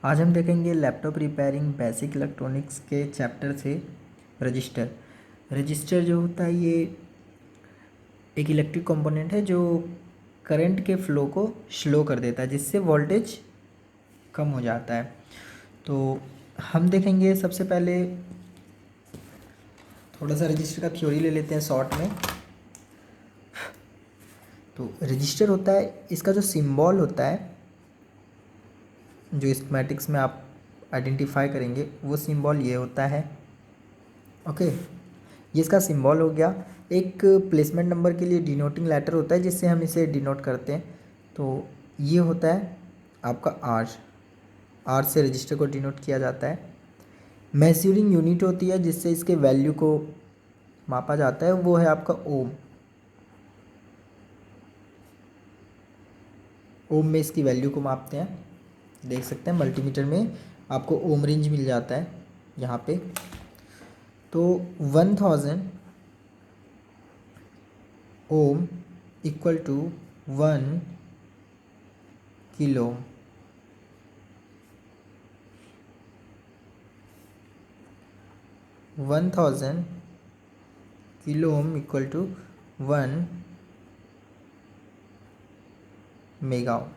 आज हम देखेंगे लैपटॉप रिपेयरिंग बेसिक इलेक्ट्रॉनिक्स के चैप्टर से रजिस्टर। रजिस्टर जो होता है ये एक इलेक्ट्रिक कंपोनेंट है जो करंट के फ्लो को स्लो कर देता है, जिससे वोल्टेज कम हो जाता है। तो हम देखेंगे सबसे पहले थोड़ा सा रजिस्टर का थ्योरी ले लेते हैं शॉर्ट में। तो रजिस्टर होता है, इसका जो सिंबल होता है, जो स्कीमेटिक्स में आप आइडेंटिफाई करेंगे, वो सिंबल ये होता है। ओके, ये इसका सिंबल हो गया। एक प्लेसमेंट नंबर के लिए डिनोटिंग लेटर होता है जिससे हम इसे डिनोट करते हैं। तो ये होता है आपका आर से रजिस्टर को डिनोट किया जाता है। मेजरिंग यूनिट होती है जिससे इसके वैल्यू को मापा जाता है, वो है आपका ओम। ओम में इसकी वैल्यू को मापते हैं, देख सकते हैं मल्टीमीटर में आपको ओम रेंज मिल जाता है यहाँ पे। तो 1000 ohm equal to 1 kilo. One thousand kilo ohm equal to 1 mega ohm.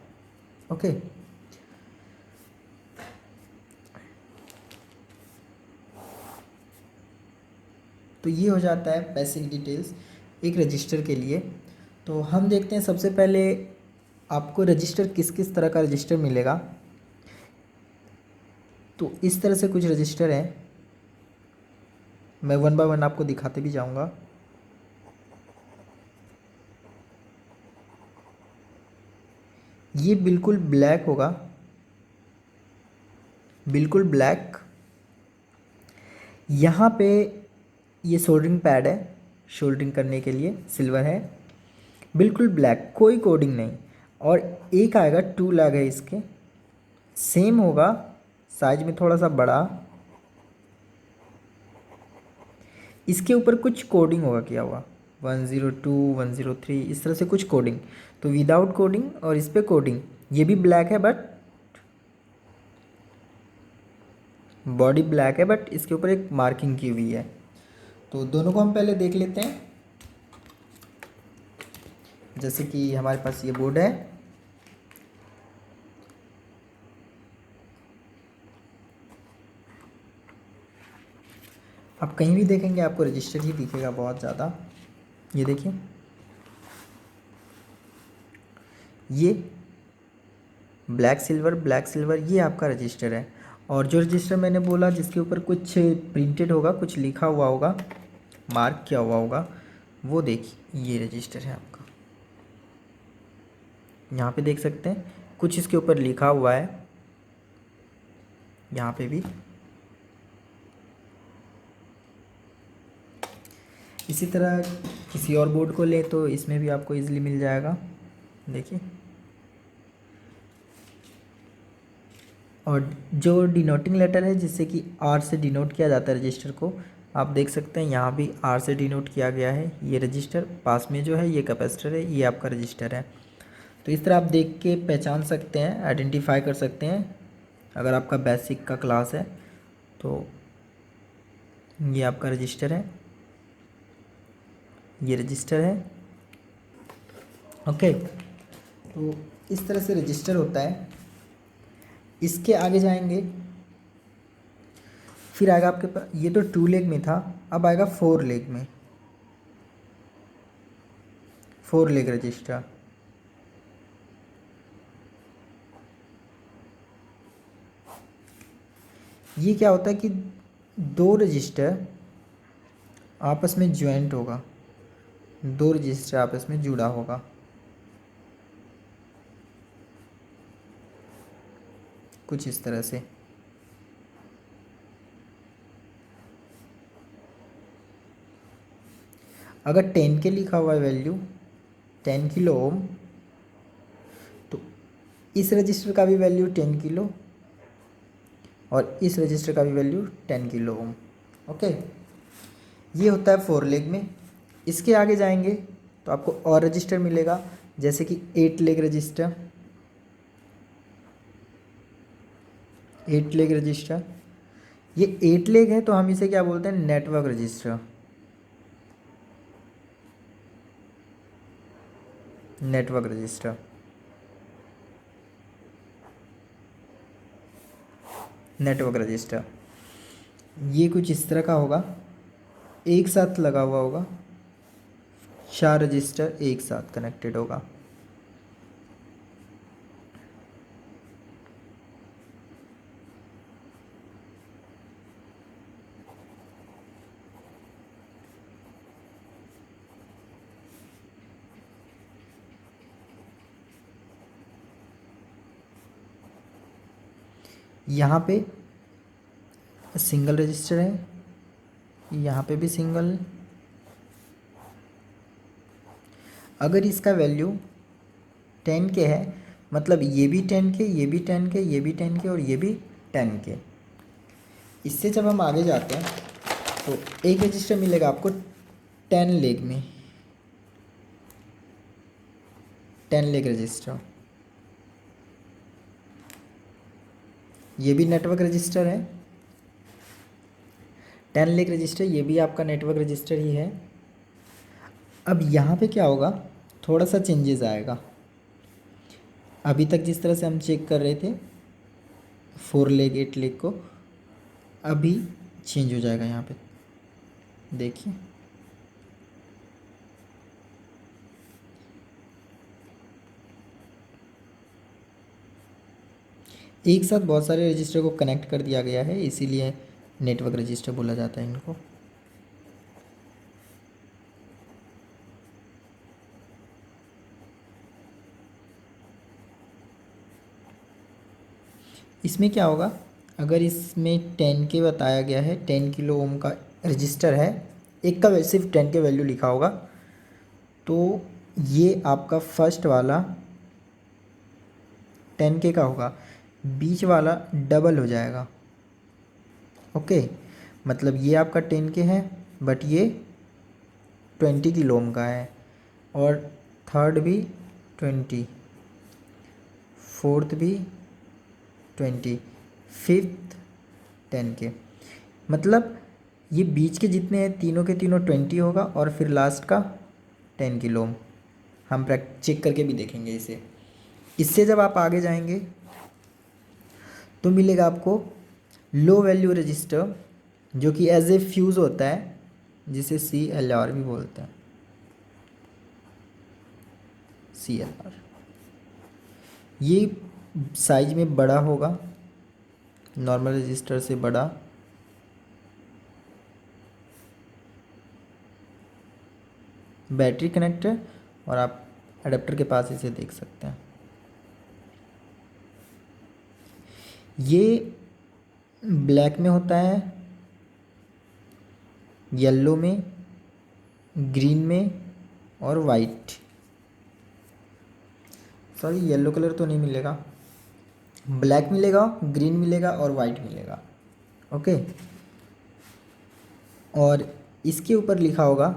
Okay, तो ये हो जाता है बेसिक डिटेल्स एक रजिस्टर के लिए। तो हम देखते हैं सबसे पहले आपको रजिस्टर किस किस तरह का रजिस्टर मिलेगा। तो इस तरह से कुछ रजिस्टर हैं, मैं वन बाय वन आपको दिखाते भी जाऊंगा। ये बिल्कुल ब्लैक होगा, बिल्कुल ब्लैक। यहाँ पे ये सोल्डरिंग पैड है, सोल्डरिंग करने के लिए सिल्वर है, बिल्कुल ब्लैक, कोई कोडिंग नहीं। और एक आएगा, टू लैग है इसके, सेम होगा, साइज में थोड़ा सा बड़ा। इसके ऊपर कुछ कोडिंग होगा किया हुआ, 102 103 इस तरह से कुछ कोडिंग। तो विदाउट कोडिंग और इस पर कोडिंग, ये भी ब्लैक है बट बॉडी ब्लैक है, बट इसके ऊपर एक मार्किंग की हुई है। तो दोनों को हम पहले देख लेते हैं। जैसे कि हमारे पास ये बोर्ड है, आप कहीं भी देखेंगे आपको रजिस्टर ही दिखेगा बहुत ज़्यादा। ये देखिए, ये ब्लैक सिल्वर ये आपका रजिस्टर है। और जो रजिस्टर मैंने बोला जिसके ऊपर कुछ प्रिंटेड होगा, कुछ लिखा हुआ होगा, मार्क किया हुआ होगा, वो देखिए ये रजिस्टर है आपका। यहाँ पे देख सकते हैं कुछ इसके ऊपर लिखा हुआ है, यहाँ पे भी। इसी तरह किसी और बोर्ड को ले तो इसमें भी आपको इजीली मिल जाएगा, देखिए। और जो डिनोटिंग लेटर है जिससे कि आर से डिनोट किया जाता है रजिस्टर को, आप देख सकते हैं यहाँ भी आर से डिनोट किया गया है। ये रजिस्टर पास में जो है ये कैपेसिटर है, ये आपका रजिस्टर है। तो इस तरह आप देख के पहचान सकते हैं, आइडेंटिफाई कर सकते हैं अगर आपका बेसिक का क्लास है। तो ये आपका रजिस्टर है, ये रजिस्टर है। ओके, तो इस तरह से रजिस्टर होता है। इसके आगे जाएंगे, फिर आएगा आपके पास, ये तो 2 लेग में था, अब आएगा 4 लेग में, 4 लेग रजिस्टर। ये क्या होता है कि दो रजिस्टर आपस में ज्वाइंट होगा, दो रजिस्टर आपस में जुड़ा होगा। कुछ इस तरह से। अगर 10 के लिखा हुआ है वैल्यू, 10 किलो ओम, तो इस रजिस्टर का भी वैल्यू 10 किलो और इस रजिस्टर का भी वैल्यू 10 किलो ओम। ओके, ये होता है 4 लेग में। इसके आगे जाएंगे तो आपको और रजिस्टर मिलेगा, जैसे कि 8 लेग रजिस्टर, 8 लेग रजिस्टर, ये 8 लेग है तो हम इसे क्या बोलते हैं, network register. Network register, network register ये कुछ इस तरह का होगा, एक साथ लगा हुआ होगा, 4 रजिस्टर एक साथ कनेक्टेड होगा। यहाँ पे सिंगल रजिस्टर है, यहाँ पे भी सिंगल। अगर इसका वैल्यू 10 के है, मतलब ये भी 10 के, ये भी 10 के, ये भी 10 के और ये भी 10 के। इससे जब हम आगे जाते हैं तो एक रजिस्टर मिलेगा आपको 10 लेग में, 10 लेग रजिस्टर। ये भी नेटवर्क रजिस्टर है, 10 लेग रजिस्टर, ये भी आपका नेटवर्क रजिस्टर ही है। अब यहाँ पे क्या होगा, थोड़ा सा चेंजेस आएगा। अभी तक जिस तरह से हम चेक कर रहे थे 4 लेग 8 लेग को, अभी चेंज हो जाएगा। यहाँ पे देखिए, एक साथ बहुत सारे रजिस्टर को कनेक्ट कर दिया गया है, इसीलिए नेटवर्क रजिस्टर बोला जाता है इनको। इसमें क्या होगा, अगर इसमें 10 के बताया गया है, 10 किलो ओम का रजिस्टर है, एक का सिर्फ 10 के वैल्यू लिखा होगा, तो ये आपका फर्स्ट वाला 10 के का होगा, बीच वाला डबल हो जाएगा। ओके, मतलब ये आपका 10 के है बट ये 20 किलो ओम का है, और थर्ड भी 20, फोर्थ भी 20, फिफ्थ 10 के। मतलब ये बीच के जितने हैं तीनों के तीनों 20 होगा, और फिर लास्ट का 10 किलो ओम। हम चेक करके भी देखेंगे इसे। इससे जब आप आगे जाएंगे तो मिलेगा आपको लो वैल्यू रजिस्टर, जो कि एज ए फ्यूज़ होता है, जिसे CLR भी बोलते हैं, CLR। ये साइज में बड़ा होगा, नॉर्मल रजिस्टर से बड़ा। बैटरी कनेक्टर, और आप अडेप्टर के पास इसे देख सकते हैं। ये ब्लैक में होता है, येलो में, ग्रीन में और वाइट। सॉरी, येलो कलर तो नहीं मिलेगा, ब्लैक मिलेगा, ग्रीन मिलेगा और वाइट मिलेगा। ओके, और इसके ऊपर लिखा होगा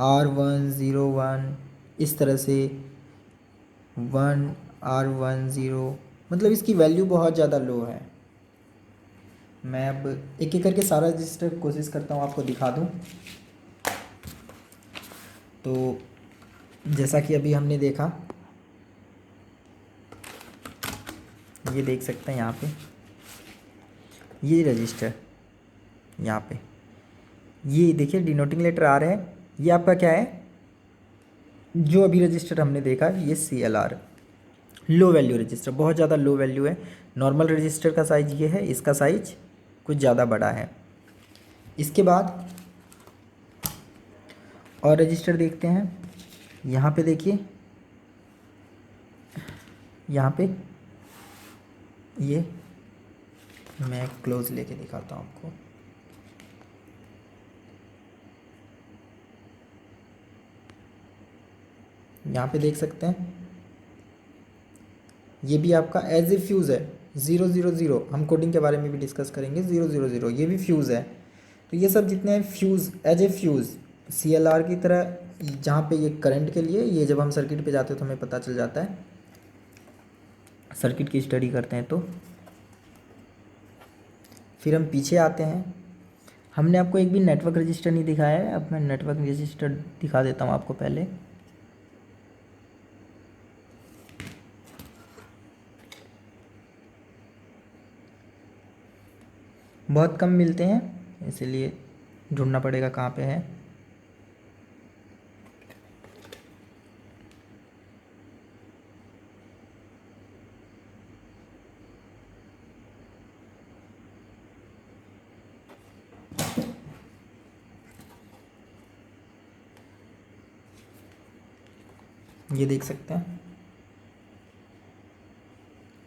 R101, इस तरह से 1 R10, मतलब इसकी वैल्यू बहुत ज़्यादा लो है। मैं अब एक एक करके सारा रजिस्टर कोशिश करता हूँ आपको दिखा दूँ। तो जैसा कि अभी हमने देखा, ये देख सकते हैं यहाँ पे, ये रजिस्टर यहाँ पे, ये देखिए डिनोटिंग लेटर आ रहे हैं। ये आपका क्या है, जो अभी रजिस्टर हमने देखा, ये CLR लो वैल्यू रजिस्टर, बहुत ज़्यादा लो वैल्यू है। नॉर्मल रजिस्टर का साइज ये है, इसका साइज कुछ ज़्यादा बड़ा है। इसके बाद और रजिस्टर देखते हैं। यहाँ पे देखिए, यहाँ पे ये मैं क्लोज लेके दिखाता हूँ आपको। यहाँ पे देख सकते हैं, ये भी आपका एज ए फ्यूज़ है 000। हम कोडिंग के बारे में भी डिस्कस करेंगे। 000 ये भी फ्यूज़ है। तो ये सब जितने हैं fuse, as a fuse CLR की तरह, जहाँ पे ये करंट के लिए, ये जब हम सर्किट पे जाते हैं तो हमें पता चल जाता है, सर्किट की स्टडी करते हैं तो। फिर हम पीछे आते हैं। हमने आपको एक भी नेटवर्क रजिस्टर नहीं दिखाया है, अब मैं नेटवर्क रजिस्टर दिखा देता हूँ आपको पहले। बहुत कम मिलते हैं, इसीलिए ढूंढना पड़ेगा कहाँ पे है। ये देख सकते हैं,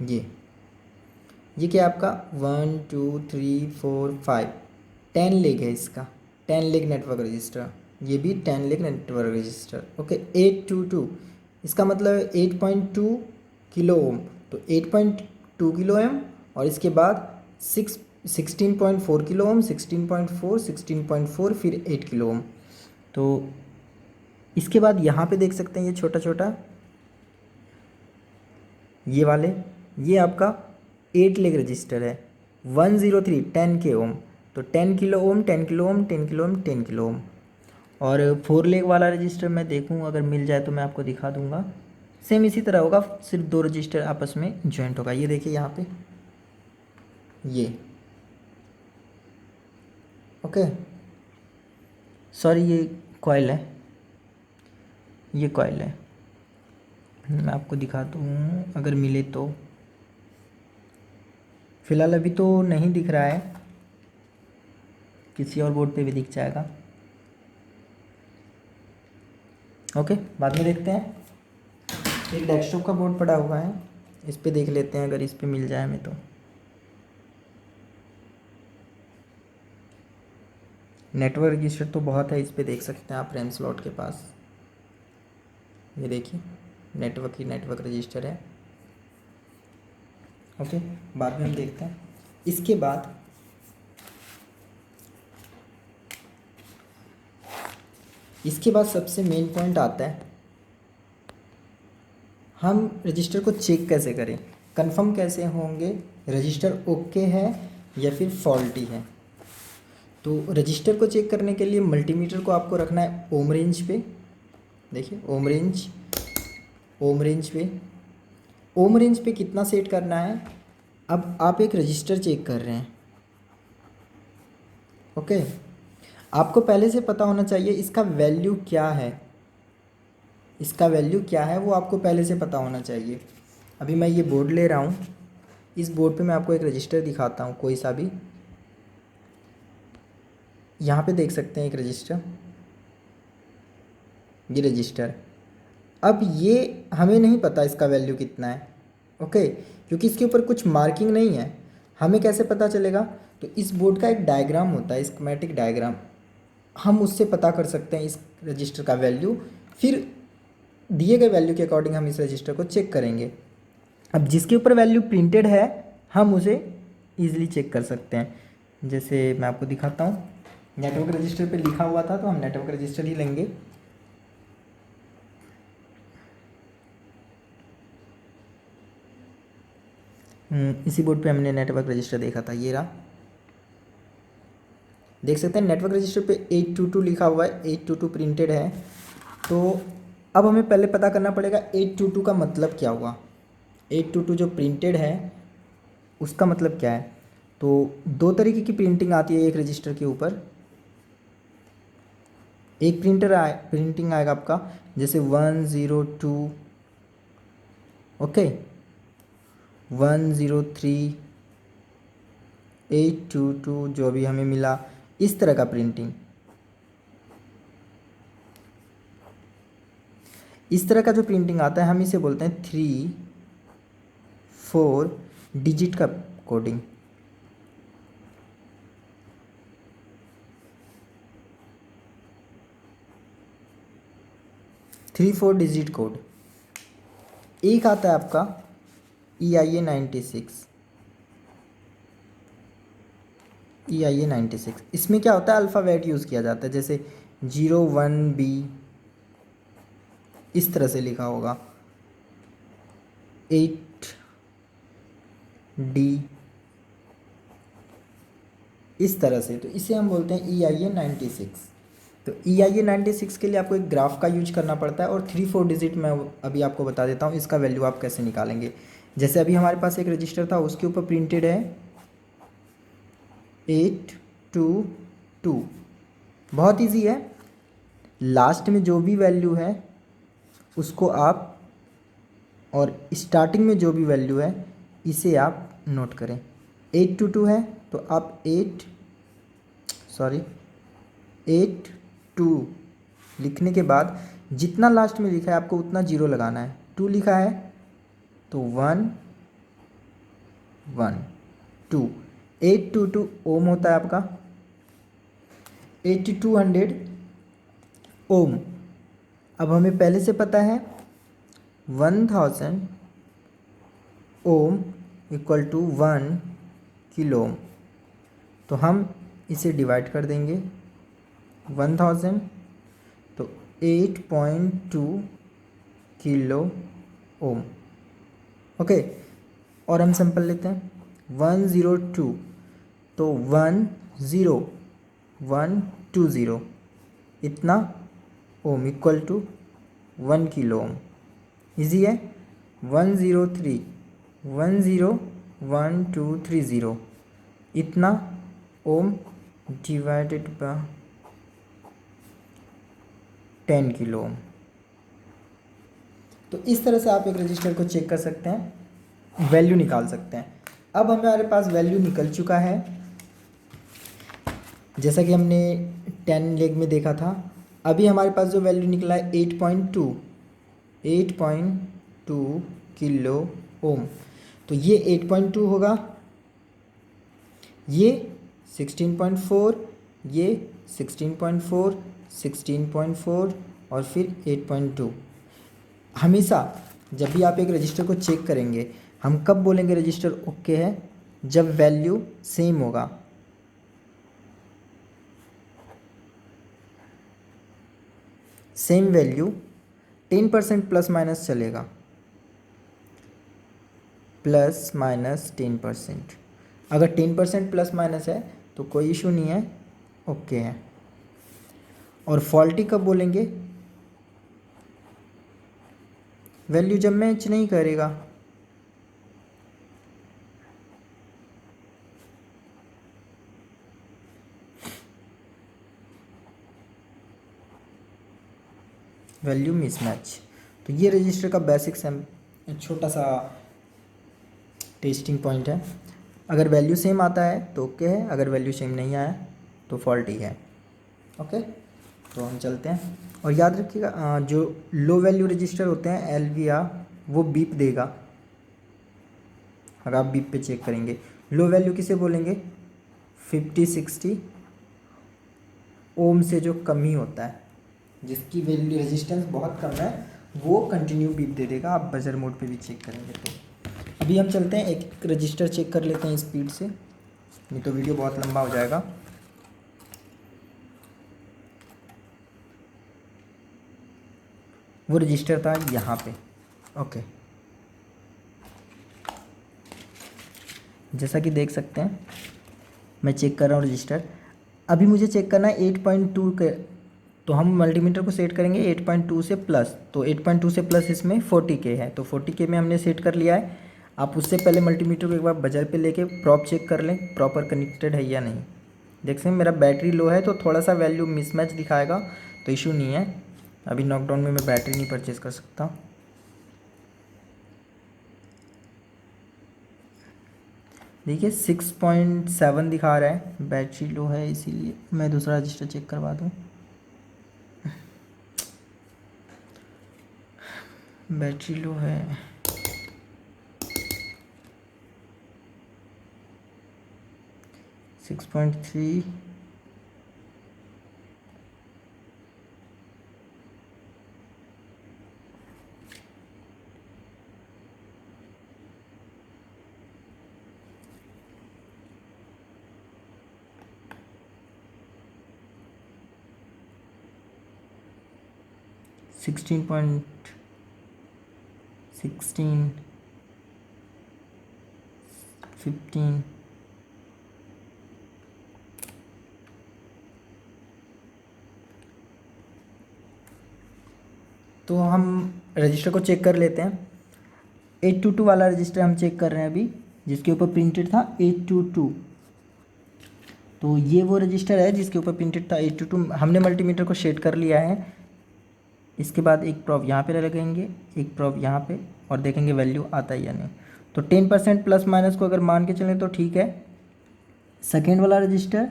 ये क्या आपका 1 2 3 4 5 10 लेग है इसका, 10 लेग नेटवर्क रजिस्टर। ये भी 10 लेग नेटवर्क रजिस्टर। ओके, 822 इसका मतलब है 8.2 किलो ओम। तो 8.2 किलो ओम और इसके बाद 16.4 किलो ओम, 16.4, 16.4, फिर 8 किलो ओम। तो इसके बाद यहाँ पे देख सकते हैं ये छोटा छोटा, ये वाले, ये आपका 8 लेग रजिस्टर है। 103 10 के ओम, तो 10 किलो ओम, 10 किलो ओम, 10 किलो ओम, 10 किलो ओम। और 4 लेग वाला रजिस्टर मैं देखूँ, अगर मिल जाए तो मैं आपको दिखा दूंगा। सेम इसी तरह होगा, सिर्फ 2 रजिस्टर आपस में ज्वाइंट होगा। ये देखिए यहाँ पे, ये ओके, सॉरी ये कॉइल है, ये कॉइल है। मैं आपको दिखा दूँ अगर मिले तो। फ़िलहाल अभी तो नहीं दिख रहा है, किसी और बोर्ड पे भी दिख जाएगा। ओके, बाद में देखते हैं। एक डेस्कटॉप का बोर्ड पड़ा हुआ है, इस पे देख लेते हैं अगर इस पे मिल जाए हमें तो। नेटवर्क रजिस्टर तो बहुत है, इस पे देख सकते हैं आप रैम स्लॉट के पास। ये देखिए नेटवर्क ही नेटवर्क रजिस्टर है। ओके, बाद में हम देखते हैं। इसके बाद सबसे मेन पॉइंट आता है, हम रजिस्टर को चेक कैसे करें, कंफर्म कैसे होंगे रजिस्टर ओके है या फिर फॉल्टी है। तो रजिस्टर को चेक करने के लिए मल्टीमीटर को आपको रखना है ओम रेंज पे। देखिए ओम रेंज, ओम रेंज पे कितना सेट करना है। अब आप एक रजिस्टर चेक कर रहे हैं, ओके, आपको पहले से पता होना चाहिए इसका वैल्यू क्या है, वो आपको पहले से पता होना चाहिए। अभी मैं ये बोर्ड ले रहा हूँ, इस बोर्ड पे मैं आपको एक रजिस्टर दिखाता हूँ, कोई सा भी। यहाँ पे देख सकते हैं एक रजिस्टर, ये रजिस्टर। अब ये हमें नहीं पता इसका वैल्यू कितना है, ओके, क्योंकि इसके ऊपर कुछ मार्किंग नहीं है। हमें कैसे पता चलेगा, तो इस बोर्ड का एक डायग्राम होता है, स्कीमेटिक डायग्राम, हम उससे पता कर सकते हैं इस रजिस्टर का वैल्यू। फिर दिए गए वैल्यू के अकॉर्डिंग हम इस रजिस्टर को चेक करेंगे। अब जिसके ऊपर वैल्यू प्रिंटेड है हम उसे ईजिली चेक कर सकते हैं। जैसे मैं आपको दिखाता हूँ, नेटवर्क रजिस्टर पे लिखा हुआ था तो हम नेटवर्क रजिस्टर ही लेंगे। इसी बोर्ड पे हमने नेटवर्क रजिस्टर देखा था, ये रहा, देख सकते हैं नेटवर्क रजिस्टर पे 822 लिखा हुआ है, 822 प्रिंटेड है। तो अब हमें पहले पता करना पड़ेगा 822 का मतलब क्या हुआ, 822 जो प्रिंटेड है उसका मतलब क्या है। तो 2 तरीके की प्रिंटिंग आती है एक रजिस्टर के ऊपर। एक प्रिंटिंग आएगा आपका जैसे 102, ओके, 103, 822 जो भी हमें मिला, इस तरह का प्रिंटिंग। इस तरह का जो प्रिंटिंग आता है हम इसे बोलते हैं 3-4 डिजिट का coding. Three four digit code. एक आता है आपका EIA 96, EIA 96। इसमें क्या होता है, अल्फ़ाबेट यूज़ किया जाता है, जैसे 01B इस तरह से लिखा होगा, 8D, इस तरह से, तो इसे हम बोलते हैं EIA96। तो EIA96 के लिए आपको एक ग्राफ का यूज करना पड़ता है, और 3-4 डिजिट मैं अभी आपको बता देता हूँ इसका वैल्यू आप कैसे निकालेंगे। जैसे अभी हमारे पास एक रजिस्टर था, उसके ऊपर प्रिंटेड है 822। बहुत इजी है, लास्ट में जो भी वैल्यू है उसको आप, और स्टार्टिंग में जो भी वैल्यू है इसे आप नोट करें। 822 है तो आप 8 2 लिखने के बाद जितना लास्ट में लिखा है आपको उतना जीरो लगाना है। 2 लिखा है तो 1 1 2। 822 ओम होता है आपका, 8200 ओम। अब हमें पहले से पता है 1000 ohm equal to 1 kilo ohm, तो हम इसे डिवाइड कर देंगे 1000, तो 8.2 किलो ओम। ओके, और हम सिंपल लेते हैं 102, तो 10120 इतना ohm equal to 1 kilo ohm. Easy है। 103 101230 इतना ohm divided by 10 kilo ohm. तो इस तरह से आप एक रजिस्टर को चेक कर सकते हैं, वैल्यू निकाल सकते हैं। अब हमारे पास वैल्यू निकल चुका है, जैसा कि हमने 10 लेग में देखा था। अभी हमारे पास जो वैल्यू निकला है 8.2 किलो ओम, तो ये 8.2 होगा, ये 16.4, ये 16.4, 16.4 और फिर 8.2। हमेशा जब भी आप एक रजिस्टर को चेक करेंगे, हम कब बोलेंगे रजिस्टर ओके है, जब वैल्यू सेम होगा। सेम वैल्यू 10% प्लस माइनस चलेगा, +-10%। अगर 10% प्लस माइनस है तो कोई इशू नहीं है, ओके है। और फॉल्टी कब बोलेंगे, वैल्यू जब मैच नहीं करेगा। Value mismatch. तो ये रजिस्टर का बेसिक छोटा सा टेस्टिंग पॉइंट है। अगर वैल्यू सेम आता है तो ओके है, अगर वैल्यू सेम नहीं आया तो फॉल्टी है। ओके, तो हम चलते हैं। और याद रखिएगा जो लो वैल्यू रजिस्टर होते हैं LVR, वो बीप देगा। अगर आप बीप पे चेक करेंगे, लो वैल्यू किसे बोलेंगे, 50-60 ओम से जो कम ही होता है, जिसकी वैल्यू रेजिस्टेंस बहुत कम है, वो कंटिन्यू बीप दे देगा। आप बजर मोड पे भी चेक करेंगे। तो अभी हम चलते हैं, एक रजिस्टर चेक कर लेते हैं स्पीड से, नहीं तो वीडियो बहुत लंबा हो जाएगा। वो रजिस्टर था यहाँ पे। ओके, जैसा कि देख सकते हैं मैं चेक कर रहा हूँ रजिस्टर। अभी मुझे चेक करना है 8.2 के, तो हम मल्टीमीटर को सेट करेंगे 8.2 से प्लस, तो 8.2 से प्लस इसमें 40K है, तो 40K में हमने सेट कर लिया है। आप उससे पहले मल्टीमीटर को एक बार बजर पे लेके प्रॉप चेक कर लें, प्रॉपर कनेक्टेड है या नहीं। देख सकते हैं मेरा बैटरी लो है तो थोड़ा सा वैल्यू मिसमैच दिखाएगा, तो इशू नहीं है। अभी नॉकडाउन में मैं बैटरी नहीं परचेज़ कर सकता। देखिए 6.7 दिखा रहा है, बैटरी लो है, इसीलिए मैं दूसरा रजिस्टर चेक करवा दूँ। बैटरी लो है, 6.3। सिक्सटीन पॉइंट 16, 15, तो हम रजिस्टर को चेक कर लेते हैं। 822 वाला रजिस्टर हम चेक कर रहे हैं अभी, जिसके ऊपर प्रिंटेड था 822। तो ये वो रजिस्टर है जिसके ऊपर प्रिंटेड था 822। हमने मल्टीमीटर को शेड कर लिया है। इसके बाद एक प्रॉप यहाँ पे लगेंगे, एक प्रॉप यहाँ पे, और देखेंगे वैल्यू आता है या नहीं। तो 10% प्लस माइनस को अगर मान के चलें तो ठीक है। सेकेंड वाला रजिस्टर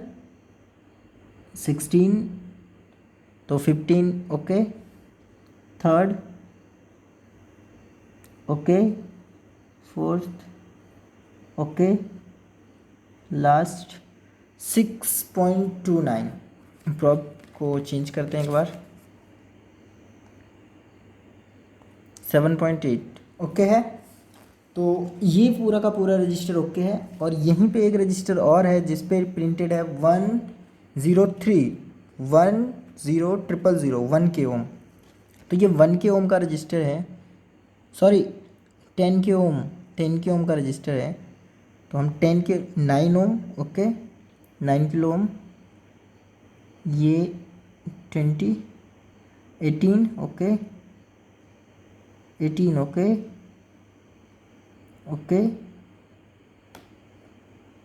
16, तो 15 okay. Third okay, fourth okay, last 6.29। Prop को चेंज करते हैं एक बार, 7.8 ओके है। तो ये पूरा का पूरा रजिस्टर ओके है। और यहीं पे एक रजिस्टर और है जिस पे प्रिंटेड है 103 1 k ओम। तो ये 1 k ओम का रजिस्टर है, सॉरी 10 k ओम, 10 k ओम का रजिस्टर है। तो हम 9 ओम ओके, 9 किलो ओम, ये 20 18 ओके, 18 ओके ओके,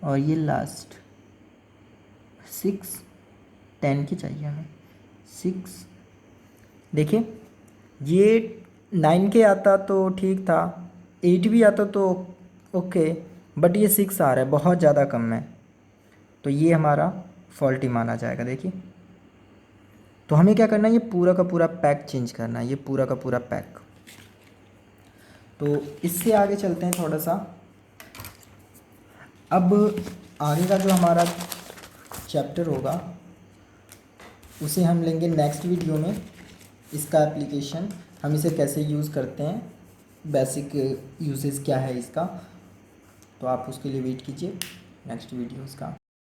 और ये लास्ट 6 10 की चाहिए हमें 6। देखिए ये 9 के आता तो ठीक था, 8 भी आता तो ओके, बट ये 6 आ रहा है, बहुत ज़्यादा कम है। तो ये हमारा फॉल्टी माना जाएगा। देखिए तो हमें क्या करना है, ये पूरा का पूरा पैक चेंज करना है, ये पूरा का पूरा पैक। तो इससे आगे चलते हैं थोड़ा सा। अब आगे का जो हमारा चैप्टर होगा उसे हम लेंगे नेक्स्ट वीडियो में। इसका एप्लीकेशन, हम इसे कैसे यूज़ करते हैं, बेसिक यूजेस क्या है इसका, तो आप उसके लिए वेट कीजिए नेक्स्ट वीडियोज़ का।